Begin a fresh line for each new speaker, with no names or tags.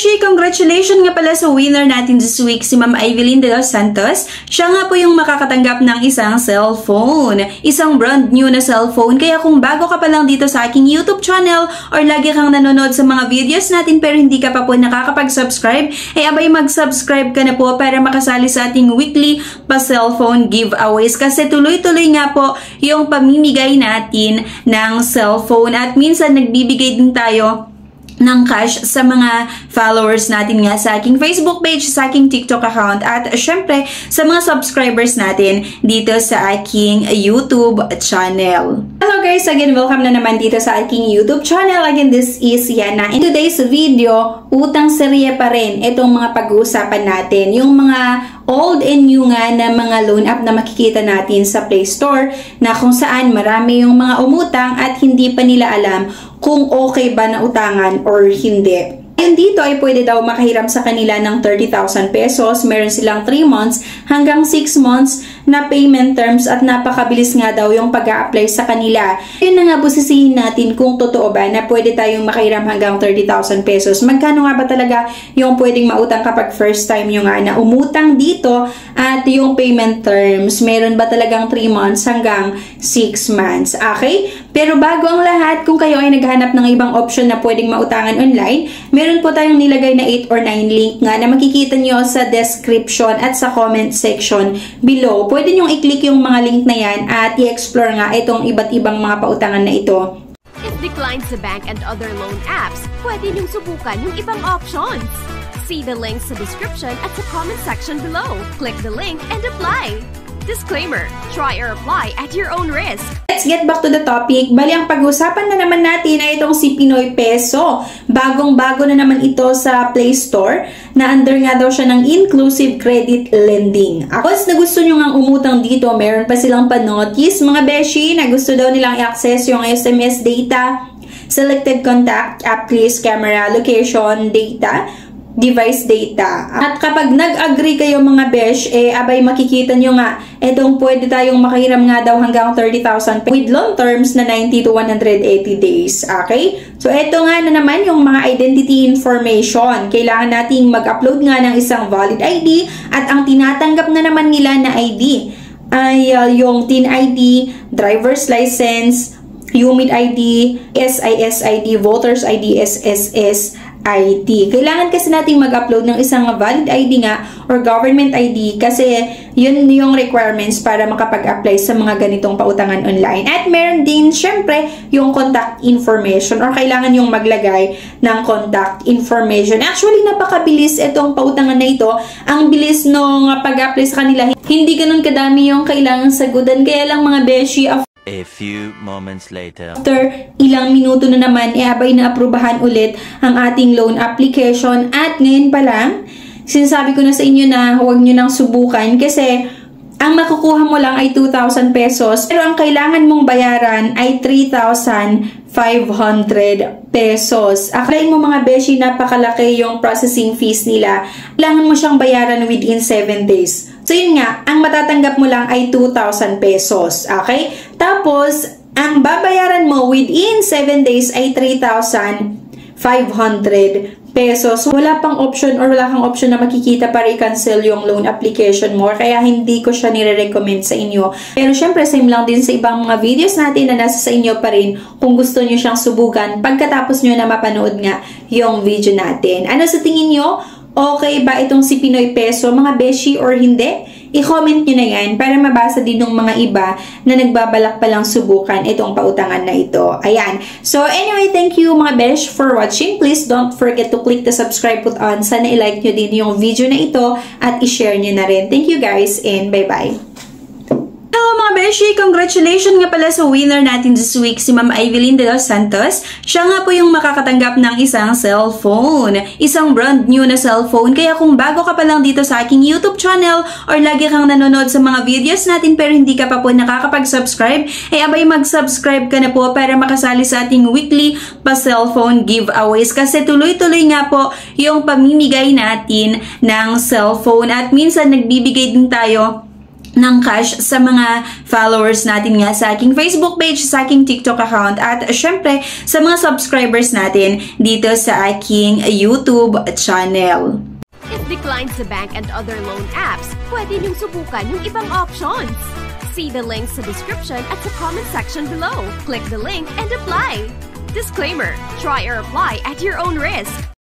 Beshi, congratulations nga pala sa winner natin this week, si Ma'am Evelyn de los Santos. Siya nga po yung makakatanggap ng isang cellphone. Isang brand new na cellphone. Kaya kung bago ka pa lang dito sa aking YouTube channel or lagi kang nanonood sa mga videos natin pero hindi ka pa po nakakapag-subscribe, abay mag-subscribe ka na po para makasali sa ating weekly pa-cellphone giveaways. Kasi tuloy-tuloy nga po yung pamimigay natin ng cellphone at minsan nagbibigay din tayo ng cash sa mga followers natin nga sa aking Facebook page, sa aking TikTok account, at syempre sa mga subscribers natin dito sa aking YouTube channel. Hello guys! Again, welcome na naman dito sa aking YouTube channel. Again, this is Yana. In today's video, utang serye pa rin itong mga pag-uusapan natin. Yung mga old and new nga na mga loan app na makikita natin sa Play Store na kung saan marami yung mga umutang at hindi pa nila alam kung okay ba na utangan or hindi. Ayun dito ay pwede daw makahiram sa kanila ng 30,000 pesos. Meron silang 3 months hanggang 6 months na payment terms at napakabilis nga daw yung pag-a-apply sa kanila. Yun na nga busisihin natin kung totoo ba na pwede tayong makahiram hanggang 30,000 pesos. Magkano nga ba talaga yung pwedeng mautang kapag first time nyo nga na umutang dito at yung payment terms, meron ba talagang 3 months hanggang 6 months? Okay? Pero bago ang lahat, kung kayo ay naghahanap ng ibang option na pwedeng mautangan online, meron po tayong nilagay na 8 or 9 link nga na makikita nyo sa description at sa comment section below. Pwede nyo i-click yung mga link na yan at i-explore nga itong iba't ibang mga pautangan na ito.
If declined sa bank and other loan apps, pwede nyong subukan yung ibang options. See the links sa description at sa comment section below. Click the link and apply. Disclaimer, try or apply at your own risk.
Let's get back to the topic. Bali, ang pag-usapan na naman natin ay itong si Pinoy Peso. Bagong-bago na naman ito sa Play Store na under nga daw siya ng inclusive credit lending. Once na gusto nyo nga umutang dito, meron pa silang pa-notice, mga beshi, na gusto daw nilang i-access yung SMS data, selected contact, app list, camera, location, data, device data. At kapag nag-agree kayo mga besh, abay makikita nyo nga, etong pwede tayong makahiram nga daw hanggang 30,000 with loan terms na 90 to 180 days. Okay? So, eto nga na naman yung mga identity information. Kailangan nating mag-upload nga ng isang valid ID at ang tinatanggap na naman nila na ID ay yung TIN ID, driver's license, UMID ID, SIS ID, Voters ID, SSS ID. Kailangan kasi nating mag-upload ng isang valid ID nga or government ID kasi yun yung requirements para makapag-apply sa mga ganitong pautangan online. At meron din syempre yung contact information or kailangan yung maglagay ng contact information. Actually, napakabilis itong pautangan na ito. Ang bilis nung pag-apply sa kanila. Hindi ganun kadami yung kailangan sagutan. Kaya lang mga beshi,
a few moments later.
After ilang minuto na naman, abay na aprubahan ulit ang ating loan application. At ngayon pa lang, sinasabi ko na sa inyo na huwag nyo nang subukan kasi ang makukuha mo lang ay 2,000 pesos. Pero ang kailangan mong bayaran ay 3,500 pesos. Akalain mo mga beshi, napakalaki yung processing fees nila. Kailangan mo siyang bayaran within 7 days. So yun nga, ang matatanggap mo lang ay 2,000 pesos. Okay? Tapos, ang babayaran mo within 7 days ay 3,500 pesos. Wala pang option or wala kang option na makikita para i-cancel yung loan application mo. Kaya hindi ko siya nire-recommend sa inyo. Pero syempre, same lang din sa ibang mga videos natin na nasa sa inyo pa rin kung gusto nyo siyang subukan pagkatapos nyo na mapanood nga yung video natin. Ano sa tingin nyo? Okay ba itong si Pinoy Peso, mga beshi, or hindi? I-comment nyo na yan para mabasa din ng mga iba na nagbabalak palang subukan itong pautangan na ito. Ayan. So, anyway, thank you mga besh for watching. Please don't forget to click the subscribe button. Sana i-like nyo din yung video na ito at i-share nyo na rin. Thank you guys and bye-bye. Hello mga beshi! Congratulations nga pala sa winner natin this week, si Ma'am Evelyn de los Santos. Siya nga po yung makakatanggap ng isang cellphone. Isang brand new na cellphone. Kaya kung bago ka pa lang dito sa aking YouTube channel or lagi kang nanonood sa mga videos natin pero hindi ka pa po nakakapag-subscribe, abay mag-subscribe ka na po para makasali sa ating weekly pa-cellphone giveaways. Kasi tuloy-tuloy nga po yung pamimigay natin ng cellphone at minsan nagbibigay din tayo ng cash sa mga followers natin nga sa aking Facebook page, sa aking TikTok account, at syempre sa mga subscribers natin dito sa aking YouTube channel.
If declined sa bank and other loan apps, pwede niyong subukan yung ibang options. See the links sa description at sa comment section below. Click the link and apply. Disclaimer: try or apply at your own risk.